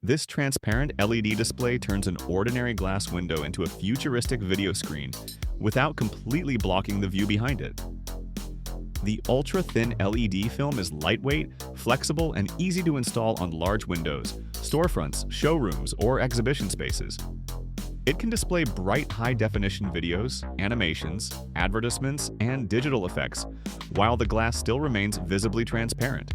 This transparent LED display turns an ordinary glass window into a futuristic video screen without completely blocking the view behind it. The ultra-thin LED film is lightweight, flexible, and easy to install on large windows, storefronts, showrooms, or exhibition spaces. It can display bright high-definition videos, animations, advertisements, and digital effects, while the glass still remains visibly transparent.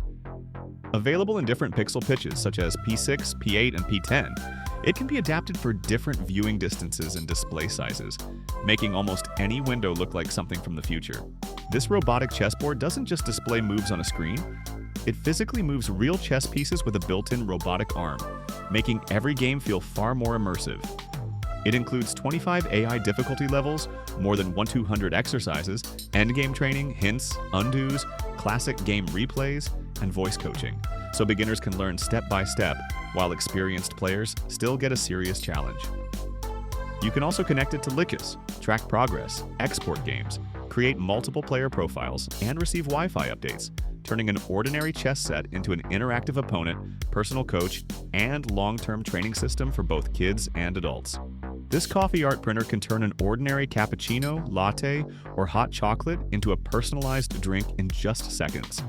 Available in different pixel pitches such as P6, P8, and P10, it can be adapted for different viewing distances and display sizes, making almost any window look like something from the future. This robotic chessboard doesn't just display moves on a screen, it physically moves real chess pieces with a built-in robotic arm, making every game feel far more immersive. It includes 25 AI difficulty levels, more than 1-200 exercises, endgame training, hints, undos, classic game replays, and voice coaching, so beginners can learn step by step, while experienced players still get a serious challenge. You can also connect it to Lickus, track progress, export games, create multiple player profiles, and receive Wi-Fi updates, turning an ordinary chess set into an interactive opponent, personal coach, and long-term training system for both kids and adults. This coffee art printer can turn an ordinary cappuccino, latte, or hot chocolate into a personalized drink in just seconds.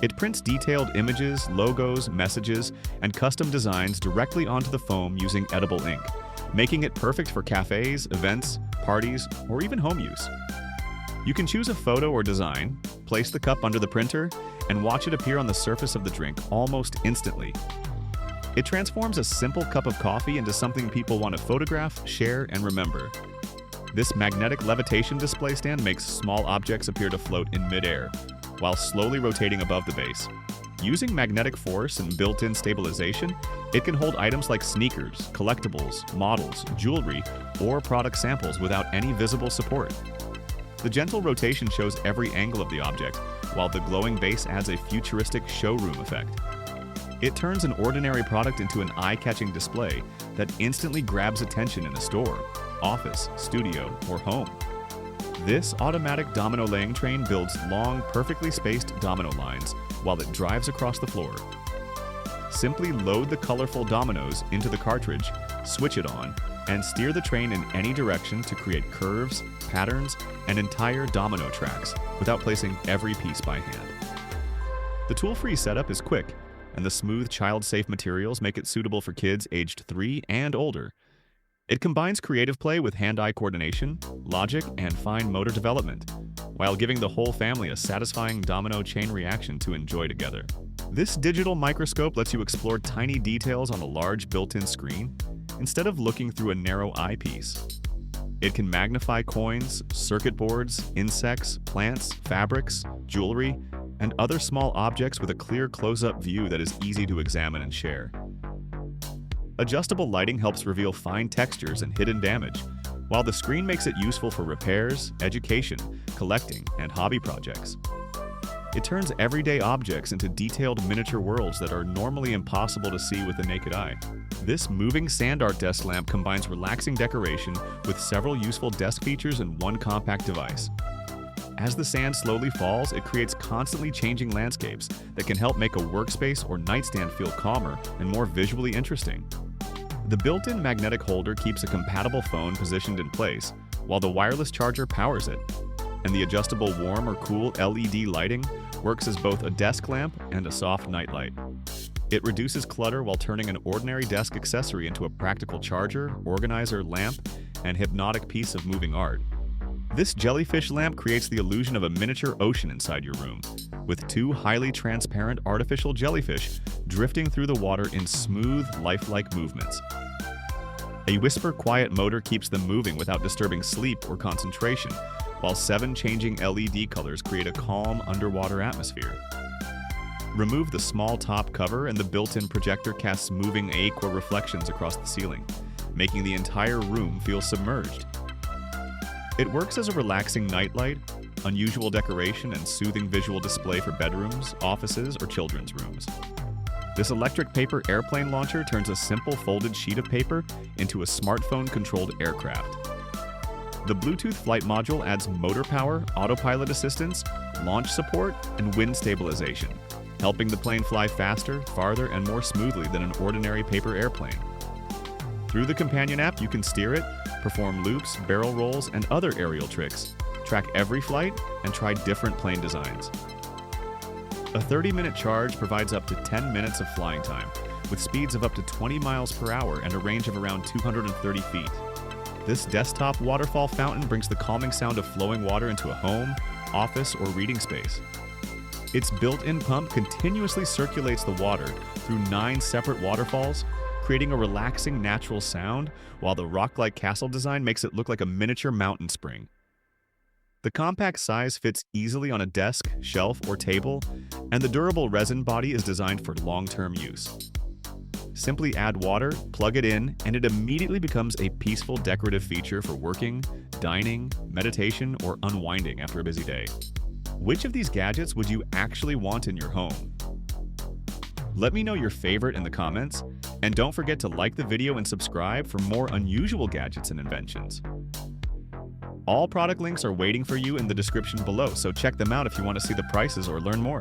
It prints detailed images, logos, messages, and custom designs directly onto the foam using edible ink, making it perfect for cafes, events, parties, or even home use. You can choose a photo or design, place the cup under the printer, and watch it appear on the surface of the drink almost instantly. It transforms a simple cup of coffee into something people want to photograph, share, and remember. This magnetic levitation display stand makes small objects appear to float in midair, while slowly rotating above the base. Using magnetic force and built-in stabilization, it can hold items like sneakers, collectibles, models, jewelry, or product samples without any visible support. The gentle rotation shows every angle of the object, while the glowing base adds a futuristic showroom effect. It turns an ordinary product into an eye-catching display that instantly grabs attention in a store, office, studio, or home. This automatic domino laying train builds long, perfectly spaced domino lines while it drives across the floor. Simply load the colorful dominoes into the cartridge, switch it on, and steer the train in any direction to create curves, patterns, and entire domino tracks without placing every piece by hand. The tool-free setup is quick, and the smooth, child-safe materials make it suitable for kids aged 3 and older. It combines creative play with hand-eye coordination, logic, and fine motor development, while giving the whole family a satisfying domino chain reaction to enjoy together. This digital microscope lets you explore tiny details on a large built-in screen instead of looking through a narrow eyepiece. It can magnify coins, circuit boards, insects, plants, fabrics, jewelry, and other small objects with a clear close-up view that is easy to examine and share. Adjustable lighting helps reveal fine textures and hidden damage, while the screen makes it useful for repairs, education, collecting, and hobby projects. It turns everyday objects into detailed miniature worlds that are normally impossible to see with the naked eye. This moving sand art desk lamp combines relaxing decoration with several useful desk features in one compact device. As the sand slowly falls, it creates constantly changing landscapes that can help make a workspace or nightstand feel calmer and more visually interesting. The built-in magnetic holder keeps a compatible phone positioned in place, while the wireless charger powers it, and the adjustable warm or cool LED lighting works as both a desk lamp and a soft nightlight. It reduces clutter while turning an ordinary desk accessory into a practical charger, organizer, lamp, and hypnotic piece of moving art. This jellyfish lamp creates the illusion of a miniature ocean inside your room, with 2 highly transparent artificial jellyfish drifting through the water in smooth, lifelike movements. A whisper-quiet motor keeps them moving without disturbing sleep or concentration, while 7 changing LED colors create a calm underwater atmosphere. Remove the small top cover and the built-in projector casts moving aqua reflections across the ceiling, making the entire room feel submerged. It works as a relaxing nightlight, unusual decoration, and soothing visual display for bedrooms, offices, or children's rooms. This electric paper airplane launcher turns a simple folded sheet of paper into a smartphone-controlled aircraft. The Bluetooth flight module adds motor power, autopilot assistance, launch support, and wind stabilization, helping the plane fly faster, farther, and more smoothly than an ordinary paper airplane. Through the companion app, you can steer it, perform loops, barrel rolls, and other aerial tricks, track every flight, and try different plane designs. A 30-minute charge provides up to 10 minutes of flying time, with speeds of up to 20 miles per hour and a range of around 230 feet. This desktop waterfall fountain brings the calming sound of flowing water into a home, office, or reading space. Its built-in pump continuously circulates the water through 9 separate waterfalls, creating a relaxing natural sound, while the rock-like castle design makes it look like a miniature mountain spring. The compact size fits easily on a desk, shelf, or table, and the durable resin body is designed for long-term use. Simply add water, plug it in, and it immediately becomes a peaceful decorative feature for working, dining, meditation, or unwinding after a busy day. Which of these gadgets would you actually want in your home? Let me know your favorite in the comments, and don't forget to like the video and subscribe for more unusual gadgets and inventions. All product links are waiting for you in the description below, so check them out if you want to see the prices or learn more.